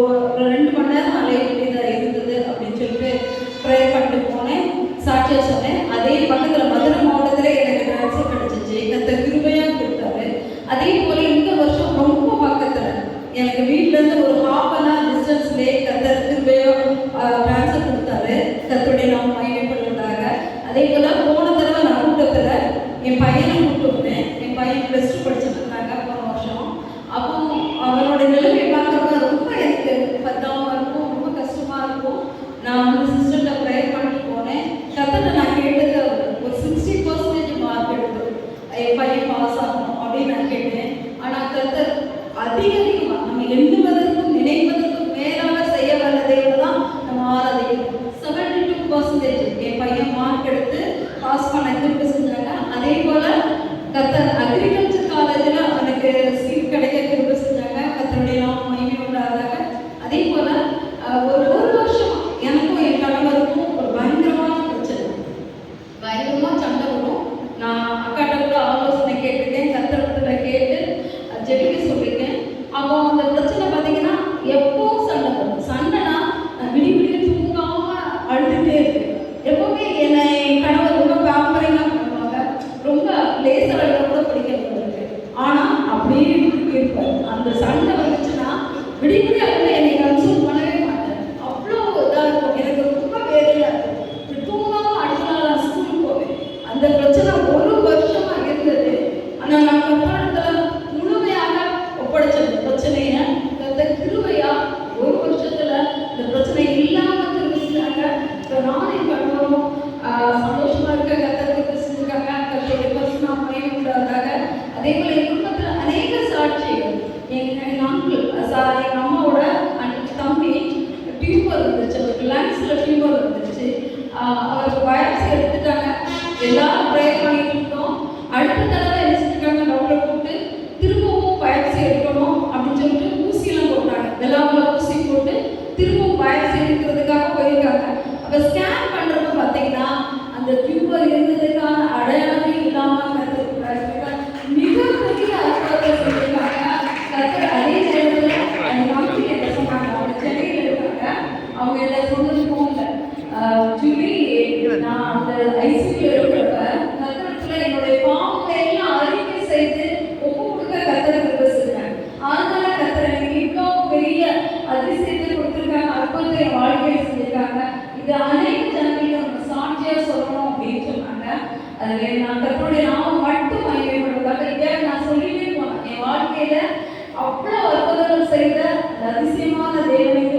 ஒரு 2 மணி நேரம் அலைய வேண்டியதாக இருந்தது அப்படின்னு சொல்லிட்டு ப்ரேயர் பண்ணிட்டு போனேன். சாட்சியாக சொன்னேன். அதே பக்கத்தில் மதுரை மாவட்டத்தில் எனக்கு ட்ரான்ஸ்ஃபர் கிடச்சிச்சு. கர்த்தர் கிருபையாக கொடுத்தாரு. அதே போல் இந்த வருஷம் ரொம்ப பக்கத்தில் எனக்கு வீட்டிலேருந்து ஒரு 1/2 hour டிஸ்டன்ஸ்லேயே கர்த்தர் கிருபையாக ட்ரான்ஸ்ஃபர் கொடுத்தாரு. கர்த்தருடைய நாம் மகிமைப்படுவதாக. அதே போல் போன தடவை நான் கூட்டத்தில் என் பையனை கூப்பிட்டு வந்தேன். என் பையன் +2 படிச்சுட்டு இருந்தாங்க போன வருஷம். அப்போ அவனோட நிலைமை பார்க்குறப்ப ரொம்ப எனக்கு பத்தாமல் இருக்கும், ரொம்ப கஷ்டமாக இருக்கும். நான் வந்து சிஸ்டர்கிட்ட ப்ரேயர் பண்ணிட்டு போனேன். கர்த்தர்கிட்ட நான் கேட்டது ஒரு 60% மார்க் எடுத்து என் பையன் பாஸ் ஆகணும் அப்படின்னு நான் கேட்டேன். ஆனால் கர்த்தர் அதிகமாக நம்ம எண்ணுவதற்கும் நினைப்பதற்கும் மேலாக செய்ய வல்லதையோடு தான் நம்ம ஆராதிக்கணும். 72% என் பையன் மார்க் எடுத்து பாஸ் பண்ண திருப்பி செஞ்சாங்க. அதே போல் கர்த்தர் அக்ரிகல்ச்சர் காலேஜில் அவனுக்கு சீட் கிடைக்க திருப்பி செஞ்சாங்க. கர்த்தருடைய நாம் மகிமை உண்டாதாக. அதே போல் ஒரு வருஷம் எனக்கும் என் கணவருக்கும் ஒரு பயங்கரமான பிரச்சனை, பயங்கரமாக சண்டை வரும். நான் அக்காட்ட கூட ஆலோசனை கேட்டிருக்கேன், கர்த்தர்கிட்ட கேட்டு ஜெபிக்க சொல்லியிருக்கேன். அப்போ அந்த பிரச்சனை பார்த்தீங்கன்னா எப்பவும் சண்டை வரும். சண்டைனா நான் விடிய தூங்காமல் அழுதுகிட்டே இருக்கேன். எப்பவுமே என்னை என் கணவர் ரொம்ப பேம்பரிங்காக பண்ணுவாங்க. ரொம்ப லேசர் அழுத கூட பிடிக்கிறது. ஆனால் அப்படியே இருப்பார். அந்த சண்டை வந்துச்சுன்னா விடிய அழுத என்னை கன்சூல் பண்ணவே மாட்டேன். அவ்வளோ இதாக இருக்கும். எனக்கு ரொம்ப வேலையாக இருக்கும். தூங்காமல் அடுத்த நாள் நான் ஸ்கூலுக்கு போவேன். அந்த பிரச்சனை ஒரு வருஷமாக இருந்தது. ஆனால் நான் கர்த்தரிடத்துல முழுமையாக ஒப்படைச்சது பிரச்சனையை. கர்த்தர் கிருபையா ஒரு வருஷத்துல இந்த பிரச்சனை இல்லாமல் திரும்பிட்டாங்க. இப்போ நானும் என் கணவரும் சந்தோஷமா இருக்க கர்த்தருக்கு செஞ்சுருக்காங்க. கர்த்தருடைய பரிசுத்த நாமம் மகிமைப்பட்டதாக. அதே போல என் குடும்பத்தில் அநேக சாட்சிகள். எங்கள் அங்கிள் எங்கள் அம்மாவோட தம்பி டியூமர் இருந்துச்சு, அவருக்கு லங்ஸில் டியூமர் இருந்துச்சு. அவருக்கு பயாப்சி எடுத்துட்டாங்க. எல்லாரும் ப்ரேயர் பண்ணிட்டு இருந்தோம். அடுத்த தடவை என்ன செஞ்சுருக்காங்க, டாக்டரை கூப்பிட்டு திரும்பவும் பயாப்சி எடுக்கணும் அப்படின்னு சொல்லிட்டு ஊசியெல்லாம் போட்டாங்க. வெள்ளாமல் ஊசி போட்டு திரும்பவும் பயாப்சி எடுக்கிறதுக்காக போயிருக்காங்க. அப்போ ஸ்கேன் பண்ணுறப்ப பார்த்தீங்கன்னா அந்த டியூமர் இருந்ததுக்கான அடையாளமே இல்லாமல் மிகப்பெரிய அற்புதத்தை செஞ்சுருக்காங்க. கர்த்தர் அதே நேரத்தில் அந்த கம்பெனி என்ன சொன்னாங்க, அவங்க சென்னையில் இருக்காங்க. அவங்க என்ன சொன்னது போகல ஜூலி, நான் அந்த ஐசியூவில் இருக்கிறப்ப கர்த்தரத்தில் என்னுடைய பாவங்களை எல்லாம் அறிக்கை செய்து ஒப்பு கொடுக்க கர்த்தருக்கு பேசுகிறேன். அதனால கர்த்தர் எனக்கு இவ்வளோ பெரிய அதிசயத்தை கொடுத்துருக்காங்க, அற்புதத்தை என் வாழ்க்கையில் செஞ்சுருக்காங்க. இது அநேக ஜனங்களுக்கு நம்ம சாட்சியாக சொல்லணும் அப்படின்னு சொன்னாங்க. அதில் நான் கர்த்தருடைய நாமம் மட்டும் மகிமைப்படுவதாக இதை நான் சொல்லிட்டே போனேன். என் வாழ்க்கையில் அவ்வளோ அற்புதங்கள் செய்த அதிசயமான தேவனுக்கு